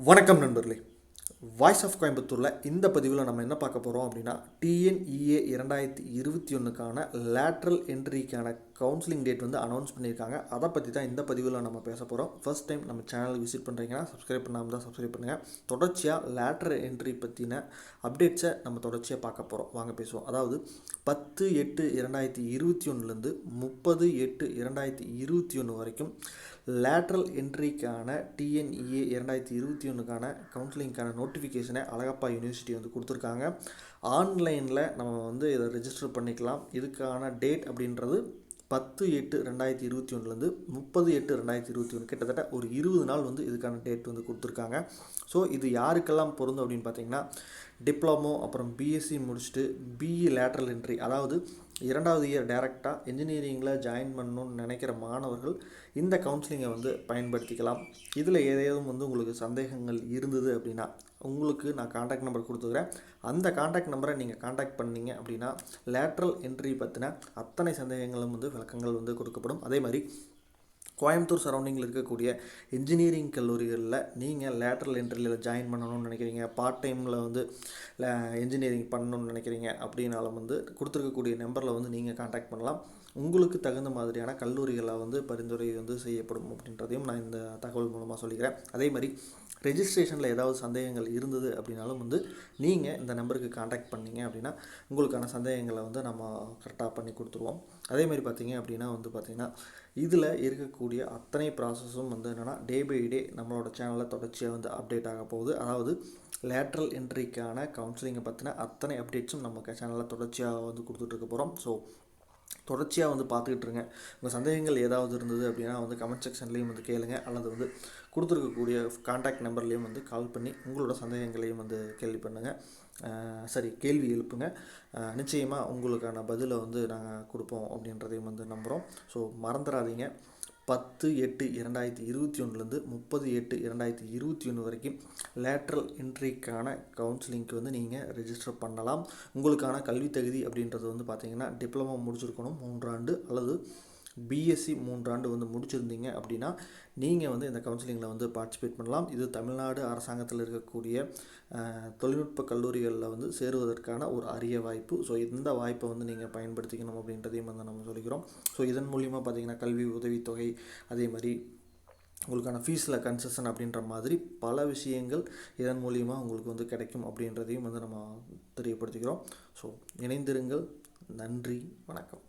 வணக்கம் நண்பர்களே. Voice of கோயம்புத்தூரில் இந்த பதிவில் நம்ம என்ன பார்க்க போகிறோம் அப்படின்னா, TNEA 2021க்கான லேட்ரல் என்ட்ரிக்கான கவுன்சிலிங் டேட் வந்து அனௌன்ஸ் பண்ணியிருக்காங்க. அதை பற்றி தான் இந்த பதிவில் நம்ம பேச போகிறோம். ஃபர்ஸ்ட் டைம் நம்ம சேனல் விசிட் பண்ணுறீங்கன்னா சப்ஸ்கிரைப் பண்ணாமல் தான் சப்ஸ்கிரைப் பண்ணுங்கள். தொடர்ச்சியாக லேட்ரல் என்ட்ரி பற்றின அப்டேட்ஸை நம்ம தொடர்ச்சியாக பார்க்க போகிறோம். வாங்க பேசுவோம். அதாவது 10/8/2021 30/8/2021 வரைக்கும் லேட்ரல் என்ட்ரிக்கான TNEA 2021க்கான கவுன்சிலிங்க்கான நோட்டிஃபிகேஷனை அழகப்பா யூனிவர்சிட்டி வந்து கொடுத்துருக்காங்க. ஆன்லைனில் நம்ம வந்து இதை ரெஜிஸ்டர் பண்ணிக்கலாம். இதுக்கான டேட் அப்படின்றது 10/8/2021 30/8/2021 கிட்டத்தட்ட ஒரு 20 நாள் வந்து இதுக்கான டேட் வந்து கொடுத்துருக்காங்க. ஸோ இது யாருக்கெல்லாம் பொருந்தும் அப்படின்னு பார்த்தீங்கன்னா, டிப்ளமோ அப்புறம் B.Sc முடிச்சுட்டு BE லேட்ரல் என்ட்ரி, அதாவது 2வது இயர் டைரெக்டாக இன்ஜினியரிங்கில் ஜாயின் பண்ணணும்னு நினைக்கிற மாணவர்கள் இந்த கவுன்சிலிங்கை வந்து பயன்படுத்திக்கலாம். இதில் ஏதேனும் வந்து உங்களுக்கு சந்தேகங்கள் இருந்தது அப்படின்னா உங்களுக்கு நான் காண்டாக்ட் நம்பர் கொடுத்துக்கிறேன். அந்த காண்டாக்ட் நம்பரை நீங்கள் காண்டாக்ட் பண்ணிங்க அப்படின்னா லேட்ரல் என்ட்ரி பற்றின அத்தனை சந்தேகங்களும் வந்து விளக்கங்கள் வந்து கொடுக்கப்படும். அதே மாதிரி கோயம்புத்தூர் சரௌண்டிங்கில் இருக்கக்கூடிய இன்ஜினியரிங் கல்லூரிகளில் நீங்கள் லேட்ரல் என்ட்ரியில் ஜாயின் பண்ணணும்னு நினைக்கிறீங்க, பார்ட் டைமில் வந்து இன்ஜினியரிங் பண்ணணும்னு நினைக்கிறீங்க அப்படின்னாலும் வந்து கொடுத்துருக்கக்கூடிய நம்பரில் வந்து நீங்கள் காண்டாக்ட் பண்ணலாம். உங்களுக்கு தகுந்த மாதிரியான கல்லூரிகளை வந்து பரிந்துரை வந்து செய்யப்படும் அப்படின்றதையும் நான் இந்த தகவல் மூலமாக சொல்லிக்கிறேன். அதே மாதிரி ரெஜிஸ்ட்ரேஷனில் ஏதாவது சந்தேகங்கள் இருந்தது அப்படின்னாலும் வந்து நீங்கள் இந்த நம்பருக்கு காண்டாக்ட் பண்ணிங்க அப்படின்னா உங்களுக்கான சந்தேகங்களை வந்து நம்ம கரெக்டாக பண்ணி கொடுத்துருவோம். அதேமாதிரி பார்த்தீங்க அப்படின்னா வந்து பார்த்திங்கன்னா இதில் இருக்கக்கூடிய அத்தனை ப்ராசஸும் வந்து என்னென்னா டே பை டே நம்மளோட சேனலில் தொடர்ச்சியாக வந்து அப்டேட் ஆக போகுது. அதாவது லேட்ரல் என்ட்ரிக்கான கவுன்சிலிங்கை பற்றின அத்தனை அப்டேட்ஸும் நம்ம சேனலில் தொடர்ச்சியாக வந்து கொடுத்துட்ருக்க போகிறோம். ஸோ தொடர்ச்சியாக வந்து பார்த்துக்கிட்டு இருங்க. உங்கள் சந்தேகங்கள் ஏதாவது இருந்தது அப்படின்னா வந்து கமெண்ட் செக்ஷன்லேயும் வந்து கேளுங்க, அல்லது வந்து கொடுத்துருக்கக்கூடிய காண்டாக்ட் நம்பர்லேயும் வந்து கால் பண்ணி உங்களோட சந்தேகங்களையும் வந்து கேள்வி எழுப்புங்க. நிச்சயமாக உங்களுக்கான பதிலை வந்து நாங்கள் கொடுப்போம் அப்படின்றதையும் வந்து நம்புகிறோம். ஸோ மறந்துடாதீங்க, 10/8/2021 30/8/2021 வரைக்கும் லேட்ரல் என்ட்ரிக்கான கவுன்சிலிங்க்கு வந்து நீங்கள் ரெஜிஸ்டர் பண்ணலாம். உங்களுக்கான கல்வி தகுதி அப்படின்றது வந்து பார்த்திங்கன்னா டிப்ளமோ முடிச்சிருக்கணும் 3 ஆண்டு, அல்லது B.Sc 3 ஆண்டு வந்து முடிச்சிருந்தீங்க அப்படின்னா நீங்கள் வந்து இந்த கவுன்சிலிங்கில் வந்து பார்ட்டிசிபேட் பண்ணலாம். இது தமிழ்நாடு அரசாங்கத்தில் இருக்கக்கூடிய தொழில்நுட்ப கல்லூரிகளில் வந்து சேருவதற்கான ஒரு அரிய வாய்ப்பு. ஸோ இந்த வாய்ப்பை வந்து நீங்கள் பயன்படுத்திக்கணும் அப்படின்றதையும் வந்து நம்ம சொல்லிக்கிறோம். ஸோ இதன் மூலிமா பார்த்திங்கன்னா கல்வி உதவித்தொகை, அதே மாதிரி உங்களுக்கான ஃபீஸில் கன்செஷன் அப்படின்ற மாதிரி பல விஷயங்கள் இதன் மூலிமா உங்களுக்கு வந்து கிடைக்கும் அப்படின்றதையும் வந்து நம்ம தெரியப்படுத்திக்கிறோம். ஸோ இணைந்திருங்கள். நன்றி, வணக்கம்.